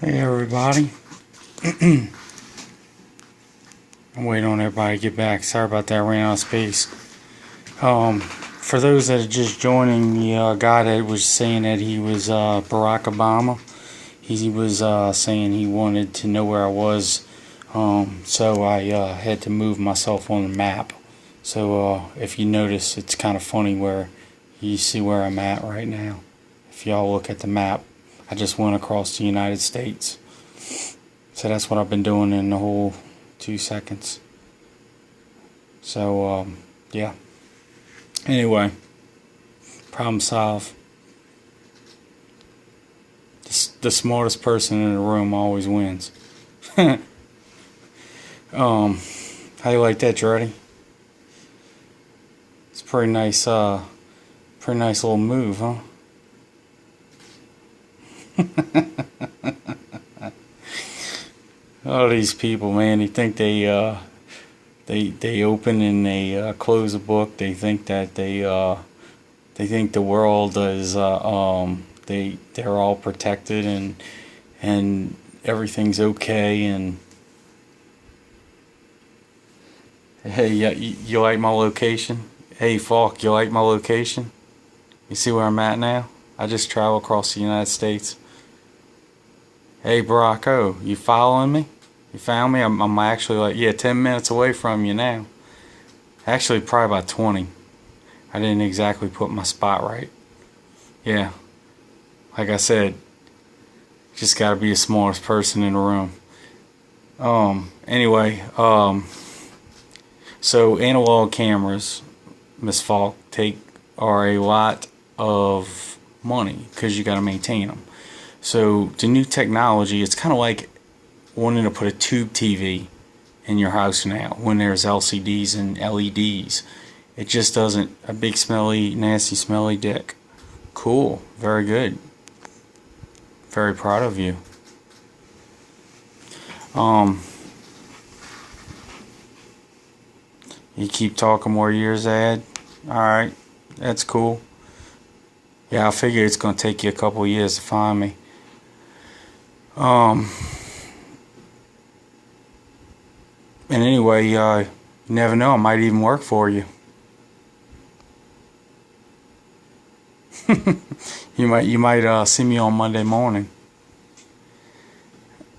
Hey everybody. I'm waiting on everybody to get back. Sorry about that, I ran out of space. For those that are just joining, the guy that was saying that he was Barack Obama, he was saying he wanted to know where I was, so I had to move myself on the map. So if you notice, it's kind of funny where you see where I'm at right now. If y'all look at the map, I just went across the United States. So that's what I've been doing in the whole 2 seconds. So, yeah. Anyway, problem solved. The smartest person in the room always wins. How you like that, Dreddy? It's a pretty nice little move, huh? All these people, man, they think they open and they close a book. They think that they think the world is they're all protected and everything's okay. And hey, you like my location? Hey, Falk, you like my location? You see where I'm at now? I just traveled across the United States. Hey, Baracko, you following me? You found me? I'm actually like, yeah, 10 minutes away from you now. Actually, probably about 20. I didn't exactly put my spot right. Yeah. Like I said, just gotta be the smartest person in the room. Anyway, so analog cameras, Miss Falk, are a lot of money because you gotta maintain them. So the new technology, it's kind of like wanting to put a tube TV in your house now when there's LCDs and LEDs. It just doesn't, a big smelly, nasty, smelly dick. Cool, very good. Very proud of you. You keep talking more years ahead. Alright, that's cool. Yeah, I figure it's going to take you a couple of years to find me. And anyway, you never know, I might even work for you. you might see me on Monday morning.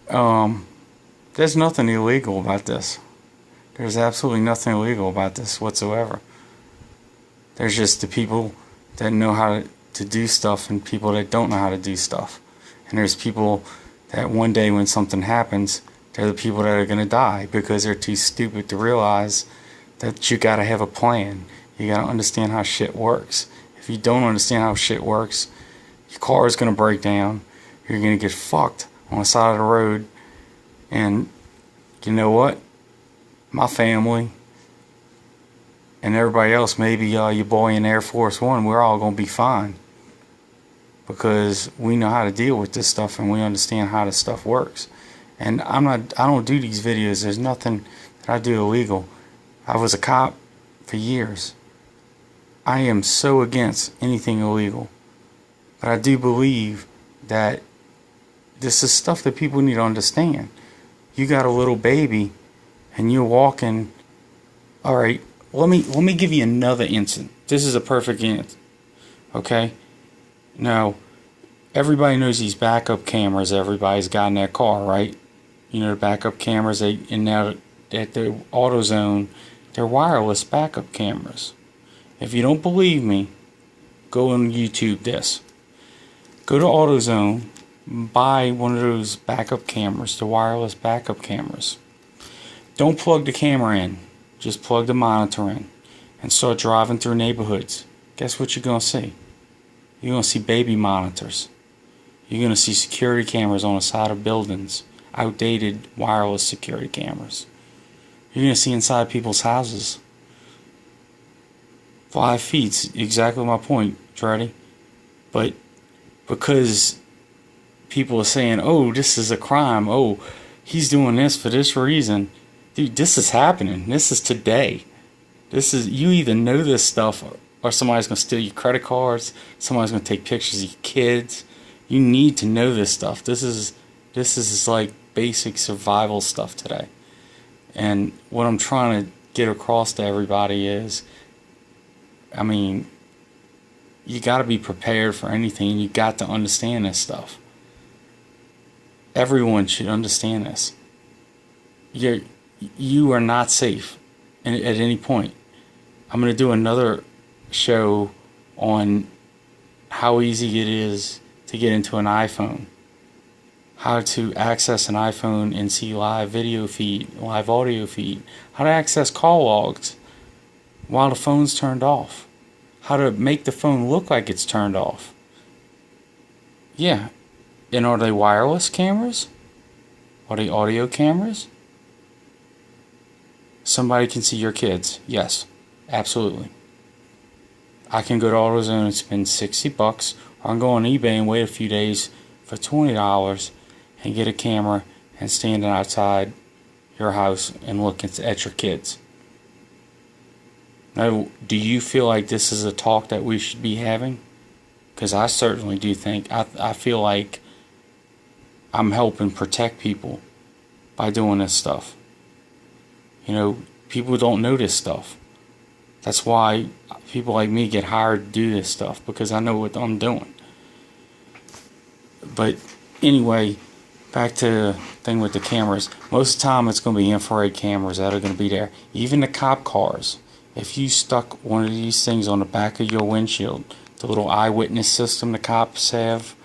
There's nothing illegal about this. There's absolutely nothing illegal about this whatsoever. There's just the people that know how to do stuff and people that don't know how to do stuff. And there's people that one day when something happens, they're the people that are going to die because they're too stupid to realize that you got to have a plan. You got to understand how shit works. If you don't understand how shit works, your car is going to break down. You're going to get fucked on the side of the road. And you know what? My family and everybody else, maybe your boy in Air Force One, we're all going to be fine. Because we know how to deal with this stuff and we understand how this stuff works. And I don't do these videos. There's nothing that I do illegal. I was a cop for years. I am so against anything illegal. But I do believe that this is stuff that people need to understand. You got a little baby and you're walking. Alright, let me give you another instance. This is a perfect instance. Okay? Now, everybody knows these backup cameras everybody's got in their car, right? You know, the backup cameras, and now at the AutoZone, they're wireless backup cameras. If you don't believe me, go on YouTube this. Go to AutoZone, buy one of those backup cameras, the wireless backup cameras. Don't plug the camera in, just plug the monitor in and start driving through neighborhoods. Guess what you're going to see? You're going to see baby monitors. You're going to see security cameras on the side of buildings. Outdated wireless security cameras. You're going to see inside people's houses. 5 feet's exactly my point, Dreddy. But because people are saying, oh, this is a crime. Oh, he's doing this for this reason. Dude, this is happening. This is today. This is, you either know this stuff or somebody's going to steal your credit cards. Somebody's going to take pictures of your kids. You need to know this stuff. This is This is like basic survival stuff today. And what I'm trying to get across to everybody is, I mean, you got to be prepared for anything. You got to understand this stuff. Everyone should understand this. You are not safe at any point. I'm going to do another show on how easy it is to get into an iPhone, how to access an iPhone and see live video feed, live audio feed, how to access call logs while the phone's turned off, how to make the phone look like it's turned off. Yeah, and are they wireless cameras? Are they audio cameras? Somebody can see your kids. Yes, absolutely. I can go to AutoZone and spend $60, or I can go on eBay and wait a few days for $20 and get a camera and stand outside your house and look at your kids. Now, do you feel like this is a talk that we should be having? Because I certainly do think, I feel like I'm helping protect people by doing this stuff. You know, people don't know this stuff. That's why people like me get hired to do this stuff, because I know what I'm doing. But anyway, back to the thing with the cameras. Most of the time it's going to be infrared cameras that are going to be there. Even the cop cars. If you stuck one of these things on the back of your windshield, the little eyewitness system the cops have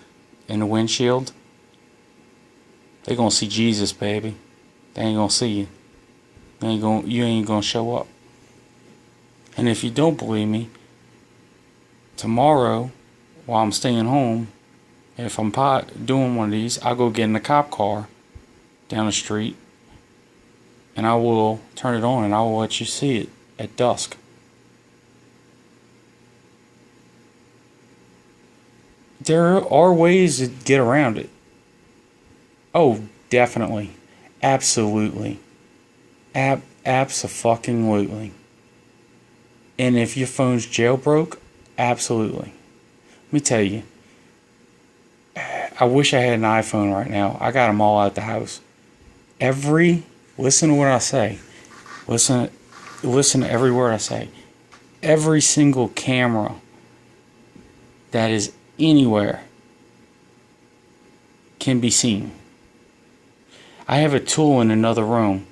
in the windshield, they're going to see Jesus, baby. They ain't going to see you. You ain't going to show up. And if you don't believe me, tomorrow, while I'm staying home, if I'm doing one of these, I'll go get in the cop car down the street, and I will turn it on, and I will let you see it at dusk. There are ways to get around it. Oh, definitely. Absolutely. Abso-fucking-lutely. And if your phone's jailbroke, absolutely. Let me tell you, I wish I had an iPhone right now. I got them all out the house. Listen to what I say. Listen to every word I say. Every single camera that is anywhere can be seen. I have a tool in another room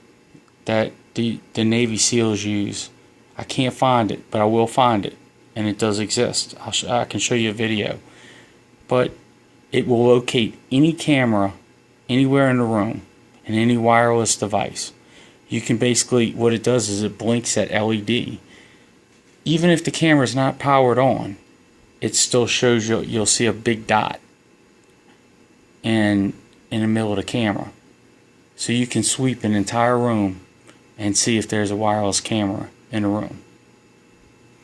that the Navy SEALs use. I can't find it, but I will find it, and it does exist. I can show you a video. But it will locate any camera anywhere in the room and any wireless device. You can basically, what it does is it blinks that LED. Even if the camera is not powered on, it still shows you'll see a big dot in the middle of the camera. So you can sweep an entire room and see if there's a wireless camera in the room.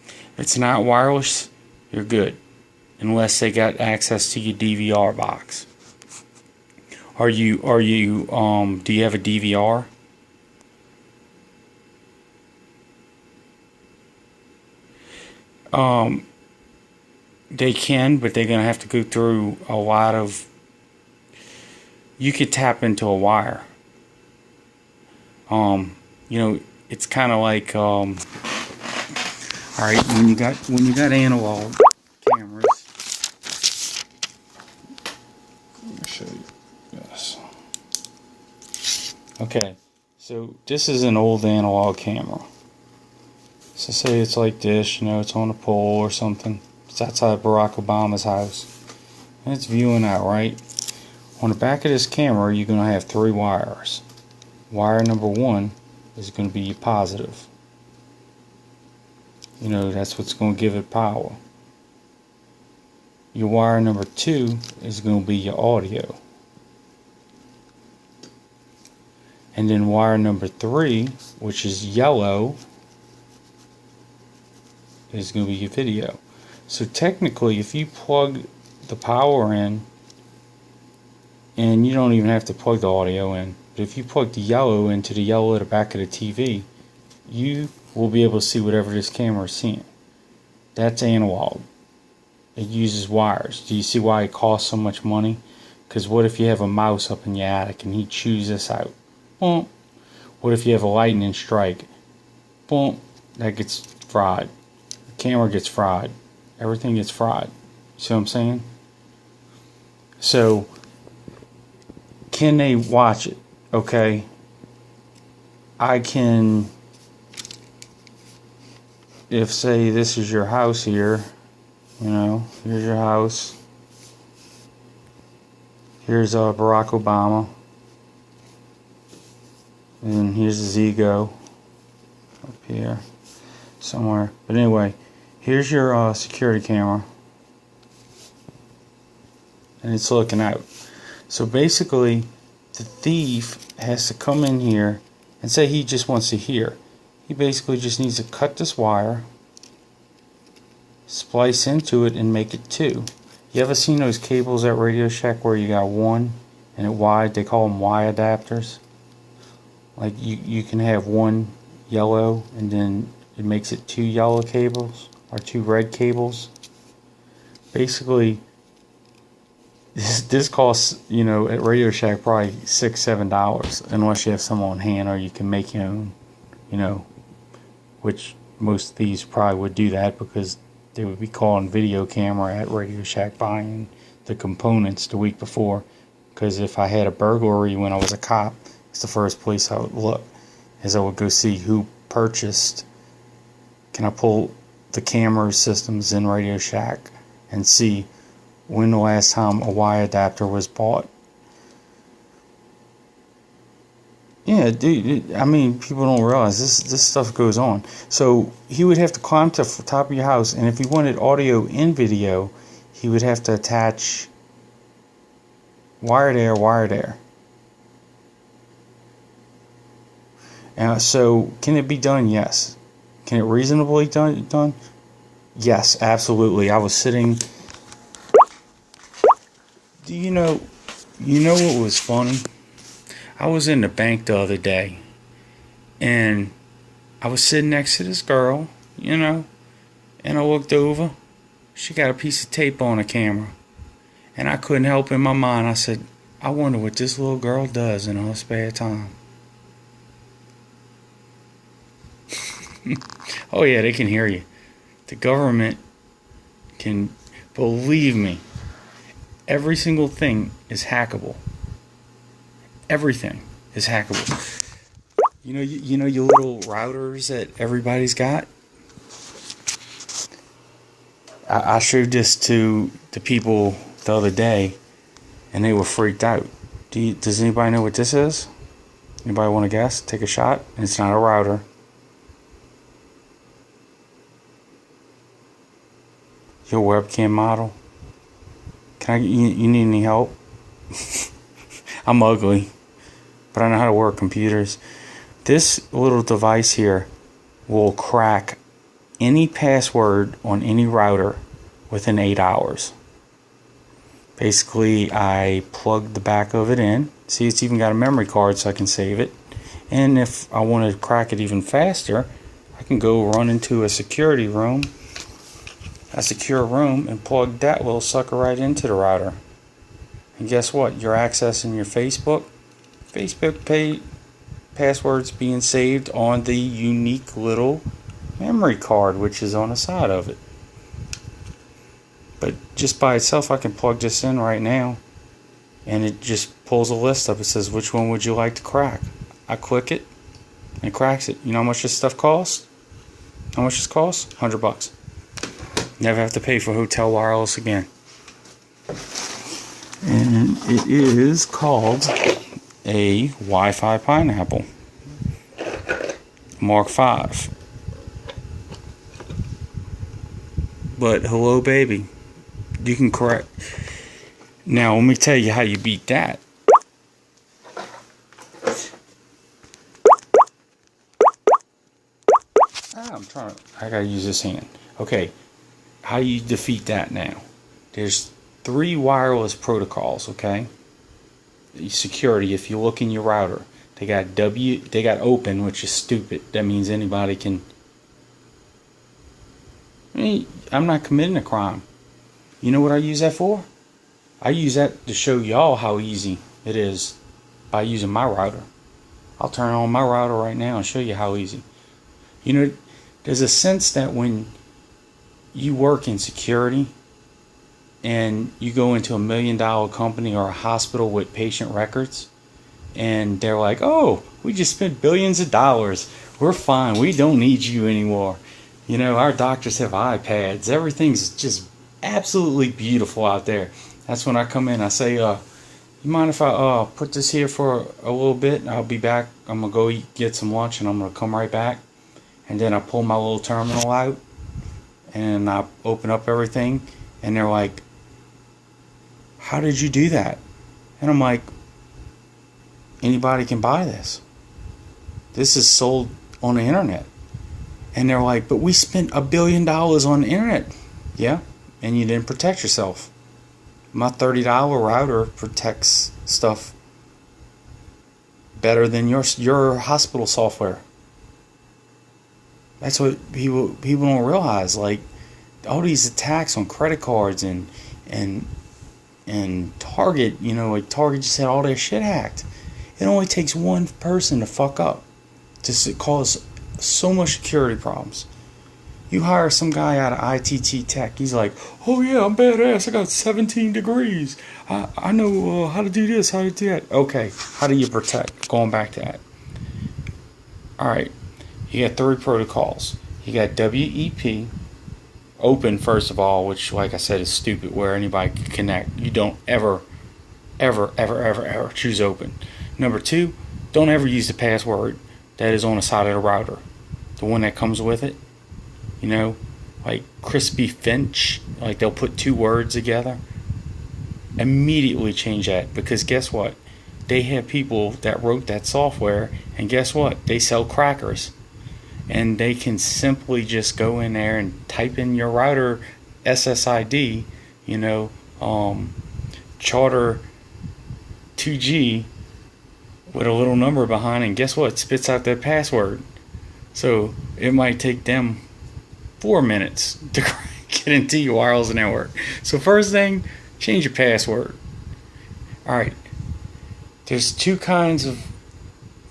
If it's not wireless, you're good, unless they got access to your DVR box. Do you have a DVR? They can, but they're gonna have to go through a lot of. You could tap into a wire. It's kind of like, all right, when you got analog cameras. Let me show you this. Okay, so this is an old analog camera. So say it's like this, it's on a pole or something. It's outside Barack Obama's house. And it's viewing out, right? On the back of this camera, you're going to have 3 wires. Wire number 1 is going to be your positive. That's what's going to give it power. Your wire number 2 is going to be your audio. And then wire number 3, which is yellow, is going to be your video. So technically, if you plug the power in, and you don't even have to plug the audio in, but if you plug the yellow into the yellow at the back of the TV, you will be able to see whatever this camera is seeing. That's analog. It uses wires. Do you see why it costs so much money? Because what if you have a mouse up in your attic and he chews this out? Boom. What if you have a lightning strike? Boom. That gets fried. The camera gets fried. Everything gets fried. See what I'm saying? So, can they watch it? Okay. I can, if say this is your house here, you know, here's your house. Here's Barack Obama. And here's his ego up here somewhere. But anyway, here's your security camera. And it's looking out. So basically, the thief has to come in here and say he just wants to hear. He basically just needs to cut this wire, splice into it, and make it two. You ever seen those cables at Radio Shack where you got one and it wide? They call them Y adapters. Like you can have one yellow and then it makes it two yellow cables or two red cables. Basically, this costs, you know, at Radio Shack probably $6-7 unless you have some on hand, or you can make your own, you know, which most thieves probably would do that because they would be calling video camera at Radio Shack buying the components the week before. Because if I had a burglary when I was a cop, it's the first place I would look, is I would go see who purchased. Can I pull the camera systems in Radio Shack and see when the last time a Y adapter was bought? Yeah, dude, I mean, people don't realize this stuff goes on. So he would have to climb to the top of your house, and if he wanted audio and video, he would have to attach wire there. So can it be done? Yes. Can it reasonably done? Yes, absolutely. I was sitting. Do you know what was funny? I was in the bank the other day, and I was sitting next to this girl, you know, and I looked over. She got a piece of tape on her camera, and I couldn't help in my mind. I said, I wonder what this little girl does in her spare time. Oh yeah, they can hear you. The government can, believe me, every single thing is hackable. Everything is hackable. You know your little routers that everybody's got? I showed this to the people the other day, and they were freaked out. Does anybody know what this is? Anybody want to guess? Take a shot. It's not a router. Your webcam model. You need any help? I'm ugly, but I know how to work computers. This little device here will crack any password on any router within 8 hours. Basically, I plug the back of it in. See, it's even got a memory card so I can save it. And if I want to crack it even faster, I can go run into a security room, a secure room, and plug that little sucker right into the router. And guess what? You're accessing your Facebook passwords being saved on the unique little memory card which is on the side of it. But just by itself, I can plug this in right now, and it just pulls a list up. It says, which one would you like to crack? I click it, and it cracks it. You know how much this stuff costs? How much this costs? $100. Never have to pay for hotel wireless again. And it is called a Wi-Fi Pineapple Mark V. But hello, baby. You can correct. Now, let me tell you how you beat that. I gotta use this hand. Okay, how do you defeat that now? There's 3 wireless protocols, okay? Security, if you look in your router, they got open, which is stupid. That means anybody can. I'm not committing a crime. You know what I use that for? I use that to show y'all how easy it is by using my router. I'll turn on my router right now and show you how easy. You know, there's a sense that when you work in security and you go into $1 million company or a hospital with patient records, and they're like, oh, we just spent billions of dollars. We're fine. We don't need you anymore. You know, our doctors have iPads. Everything's just absolutely beautiful out there. That's when I come in. I say, you mind if I put this here for a little bit? I'll be back. I'm going to go get some lunch, and I'm going to come right back. And then I pull my little terminal out, and I open up everything. And they're like, how did you do that? And I'm like, anybody can buy this. This is sold on the internet. And they're like, but we spent $1 billion on the internet. Yeah, and you didn't protect yourself. My $30 router protects stuff better than your hospital software. That's what people don't realize. Like, all these attacks on credit cards and Target, you know, like Target just had all their shit hacked. It only takes one person to fuck up to cause so much security problems. You hire some guy out of ITT Tech. He's like, oh yeah, I'm badass. I got 17 degrees. I know how to do this, how to do that. Okay, how do you protect? Going back to that. Alright, you got 3 protocols. You got WEP, open first of all, which like I said is stupid, where anybody can connect. You don't ever choose open. Number 2, don't ever use the password that is on the side of the router. The one that comes with it. You know, like Crispy Finch, like they'll put 2 words together. Immediately change that, because guess what? They have people that wrote that software, and guess what? They sell crackers. And they can simply just go in there and type in your router SSID, you know, Charter 2G with a little number behind, and guess what? It spits out their password. So it might take them 4 minutes to get into your wireless network. So first thing, change your password. Alright, there's 2 kinds of,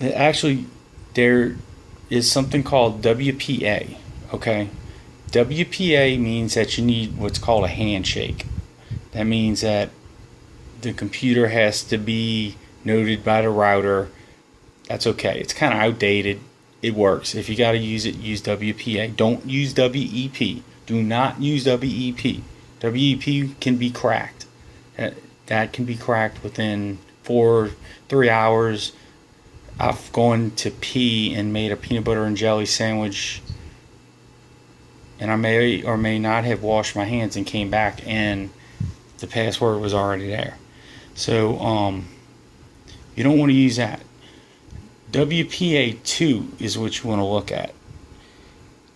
actually there is something called WPA. Okay, WPA means that you need what's called a handshake. That means that the computer has to be noted by the router. That's okay. It's kind of outdated. It works. If you got to use it, use WPA. Don't use WEP. Do not use WEP. WEP can be cracked. That can be cracked within 3 hours. I've gone to pee and made a peanut butter and jelly sandwich, and I may or may not have washed my hands and came back, and the password was already there. So you don't want to use that. WPA2 is what you want to look at.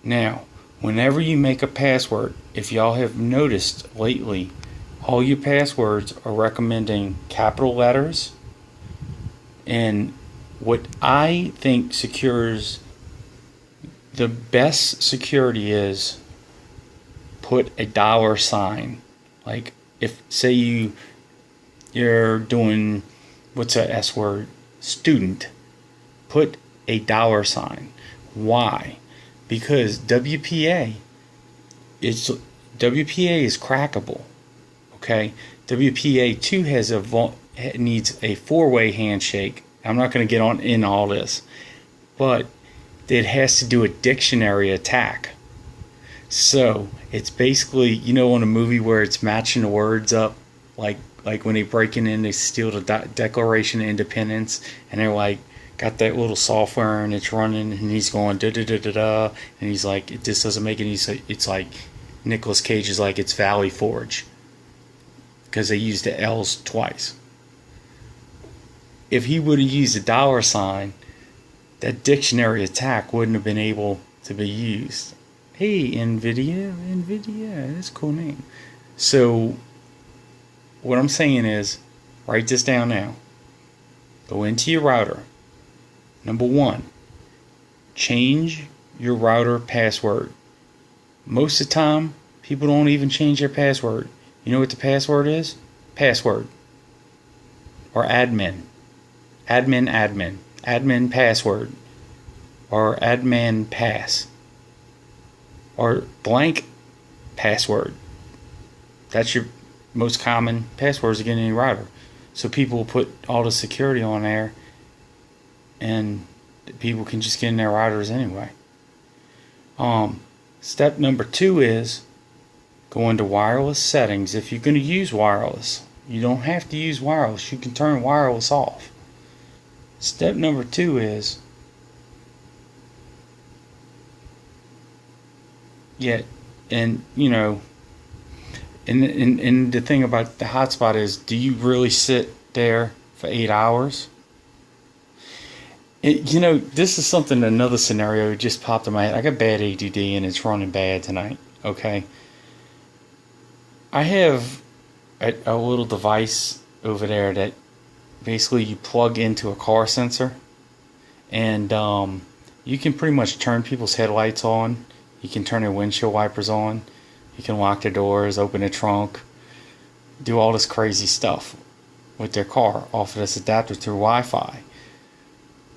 Now, whenever you make a password, if y'all have noticed lately, all your passwords are recommending capital letters, and what I think secures the best security is put a $sign. Like, if say you're doing, what's a S word, student, put a $sign. Why? Because WPA is crackable. Okay, WPA2 needs a 4-way handshake. I'm not going to get in all this, but it has to do a dictionary attack. So it's basically, you know, on a movie where it's matching the words up, like when they breaking in, they steal the Declaration of Independence, and they're like, got that little software and it's running, and he's going da da da da da, and he's like, it just doesn't make any sense. It's like Nicolas Cage is like, it's Valley Forge, because they used the L's twice. If he would have used a $sign, that dictionary attack wouldn't have been able to be used. Hey, NVIDIA, that's a cool name. So what I'm saying is, write this down now. Go into your router. Number 1, change your router password. Most of the time, people don't even change their password. You know what the password is? password, or admin password, or admin pass, or blank password. That's your most common passwords to get any router. So people will put all the security on there, and people can just get in their routers anyway. Step number 2 is go into wireless settings. If you're going to use wireless, you don't have to use wireless. You can turn wireless off. Step number 2 is and the thing about the hotspot is, do you really sit there for 8 hours? This is something, another scenario just popped in my head. I got bad ADD and it's running bad tonight. Okay. I have a little device over there that basically you plug into a car sensor, and you can pretty much turn people's headlights on. You can turn their windshield wipers on. You can lock their doors, open the trunk, do all this crazy stuff with their car off of this adapter through Wi-Fi.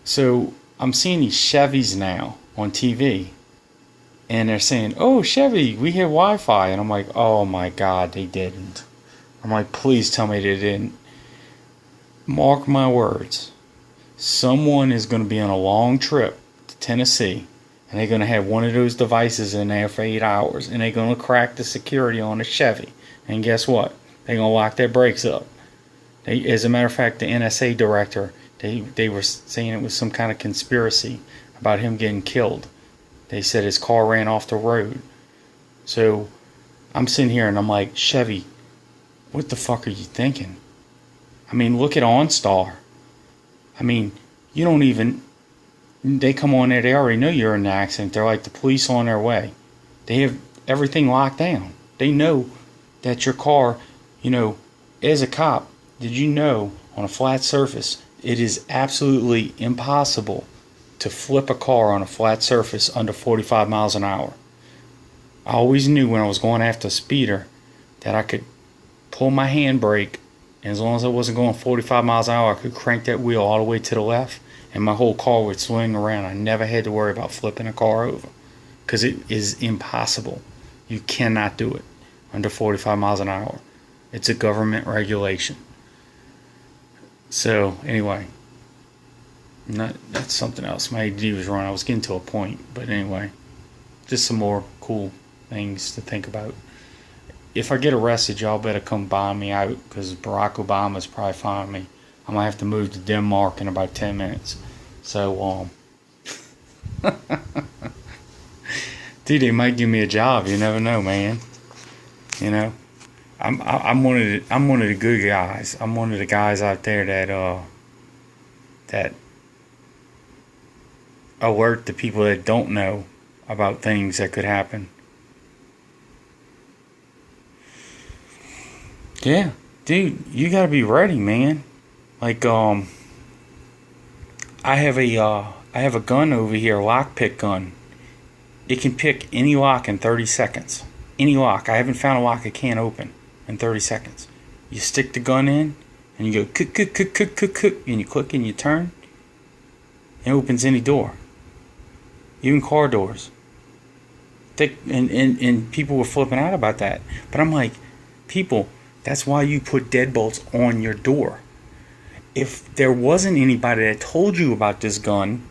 So I'm seeing these Chevys now on TV, and they're saying, "Oh, Chevy, we have Wi-Fi," and I'm like, "Oh my God, they didn't." I'm like, "Please tell me they didn't." Mark my words. Someone is going to be on a long trip to Tennessee, and they're going to have one of those devices in there for 8 hours, and they're going to crack the security on the Chevy. And guess what? They're going to lock their brakes up. As a matter of fact, the NSA director, they were saying it was some kind of conspiracy about him getting killed. They said his car ran off the road. So I'm sitting here and I'm like, Chevy, what the fuck are you thinking? I mean, look at OnStar. I mean, you don't even... They come on there, they already know you're in an accident. They're like the police on their way. They have everything locked down. They know that your car, as a cop, did you know on a flat surface, it is absolutely impossible to flip a car on a flat surface under 45 miles an hour. I always knew when I was going after a speeder that I could pull my handbrake, and as long as I wasn't going 45 miles an hour, I could crank that wheel all the way to the left, and my whole car would swing around. I never had to worry about flipping a car over, because it is impossible. You cannot do it under 45 miles an hour. It's a government regulation. So anyway, that's something else. My ADD was wrong. I was getting to a point, but anyway, just some more cool things to think about. If I get arrested, y'all better come bomb me out, because Barack Obama's probably finding me. I'm gonna have to move to Denmark in about 10 minutes. So dude, they might give me a job. You never know, man. I'm one of the good guys. I'm one of the guys out there that alert the people that don't know about things that could happen. Yeah, dude, you gotta be ready, man. Like, I have a gun over here, lockpick gun. It can pick any lock in 30 seconds. Any lock. I haven't found a lock it can't open in 30 seconds. You stick the gun in, and you go click, click, click, click, click, click, and you click and you turn. It opens any door, even car doors. And people were flipping out about that. But I'm like, people, that's why you put deadbolts on your door. If there wasn't anybody that told you about this gun,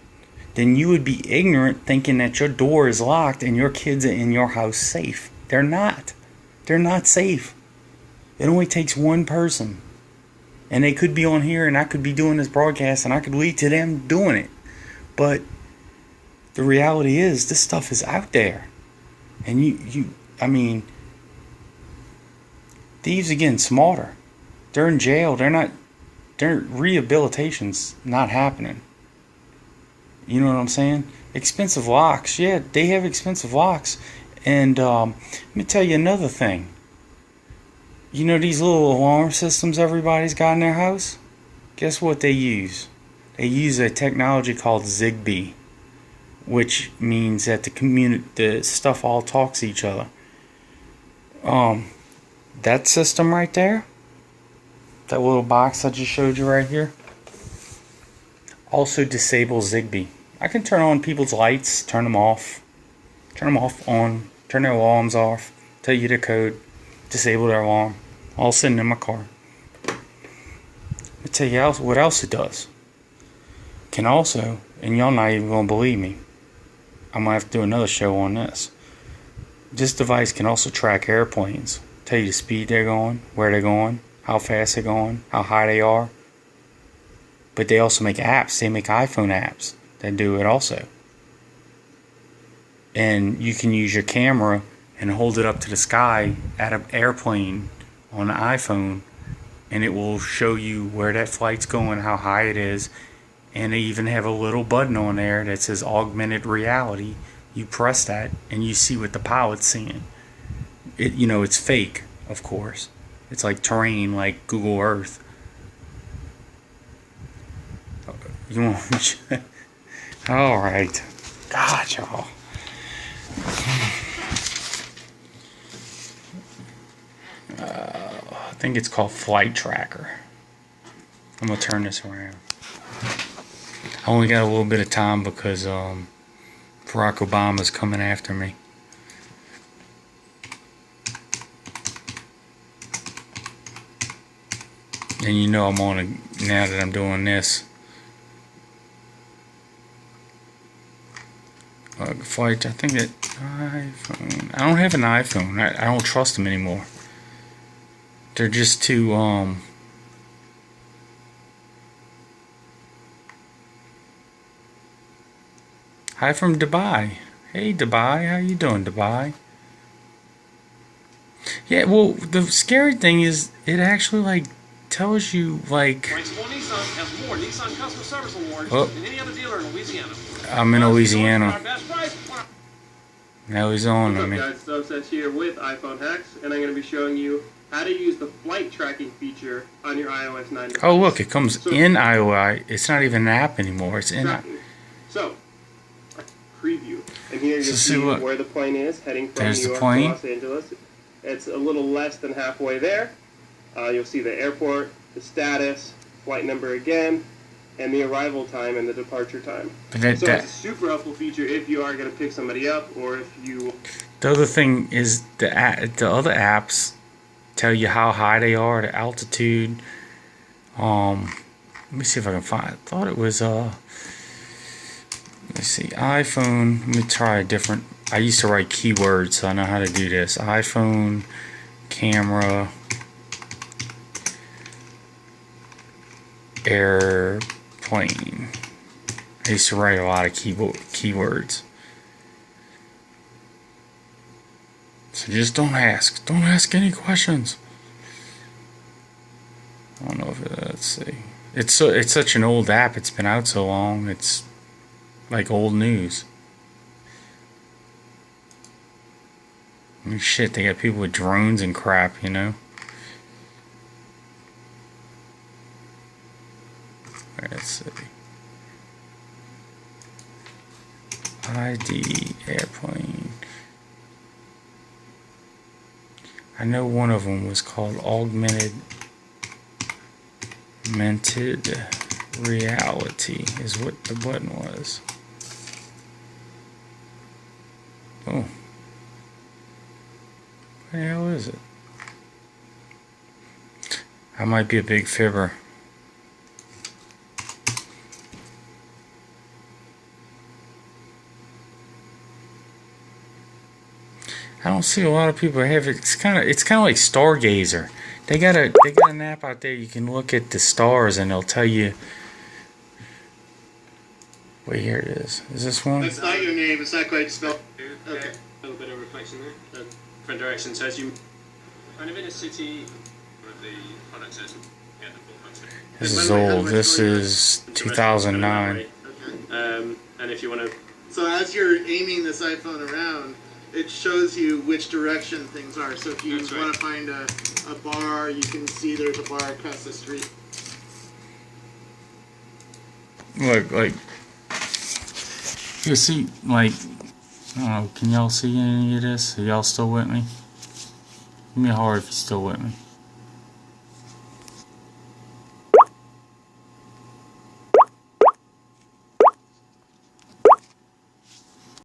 then you would be ignorant thinking that your door is locked and your kids are in your house safe. They're not. They're not safe. It only takes one person. And they could be on here, and I could be doing this broadcast, and I could lead to them doing it. But the reality is, this stuff is out there. And thieves are getting smarter. They're in jail. Their rehabilitation's not happening. You know what I'm saying? Expensive locks. Yeah, they have expensive locks. And let me tell you another thing. You know these little alarm systems everybody's got in their house? Guess what they use? They use a technology called Zigbee, which means that the stuff all talks to each other. That system right there, that little box I just showed you right here, also disables Zigbee. I can turn on people's lights, turn them off, on, turn their alarms off, tell you the code, disable their alarm, all sitting in my car. Let me tell you what else it does. Can also, and y'all not even gonna believe me, I'm gonna have to do another show on this. This device can also track airplanes, tell you the speed they're going, where they're going, how fast they're going, how high they are. But they also make apps. They make iPhone apps that do it also. And you can use your camera and hold it up to the sky at an airplane on an iPhone, and it will show you where that flight's going, how high it is, and they even have a little button on there that says augmented reality. You press that and you see what the pilot's seeing. It's fake, of course. It's like terrain, like Google Earth. You want? All right. God, y'all. I think it's called Flight Tracker. I'm gonna turn this around. I only got a little bit of time because Barack Obama's coming after me. And you know I'm on it now that I'm doing this. Flight, I think that iPhone. I don't have an iPhone. I don't trust them anymore. They're just too Hi from Dubai. Hey Dubai, how you doing, Dubai? Yeah, well, the scary thing is it actually like tells you like. Nissan has more Nissan customer service awards than any other dealer in Louisiana. I'm in Louisiana. Now he's on. What's up, guys? Subsets here with iPhone Hacks, and I'm going to be showing you how to use the flight tracking feature on your iOS 9 device. Oh, look, it comes in iOS. It's not even an app anymore. It's in. So, preview, and here you see where the plane is heading from New York to Los Angeles. It's a little less than halfway there. You'll see the airport, the status, flight number again, and the arrival time and the departure time. So it's a super helpful feature if you are going to pick somebody up, or if you. The other thing is the other apps tell you how high they are, the altitude. Let me see if I can find. I thought it was let's see, iPhone. Let me try a different. I used to write keywords, so I know how to do this. iPhone, camera, airplane. I used to write a lot of keywords. So just don't ask. Don't ask any questions. I don't know if let's see. It's such an old app. It's been out so long. It's like old news. I mean, shit, they got people with drones and crap, you know. Let's see. ID airplane. I know one of them was called augmented reality is what the button was. Oh. What the hell is it? I might be a big fibber. I don't see a lot of people have it. It's kind of like Stargazer. They got an app out there you can look at the stars and they'll tell you. Wait, here it is. Is this one? That's not your name. It's not quite spelled. Okay. A little bit of reflection there. Different direction. So as you kind of in a city, one of the products is get the full picture. This is old. This is 2009. And if you want to. So as you're aiming this iPhone around, it shows you which direction things are. So if you want to find a bar, you can see there's a bar across the street. Look, like, you see, like, I don't know, can y'all see any of this? Are y'all still with me? Give me a heart if you're still with me.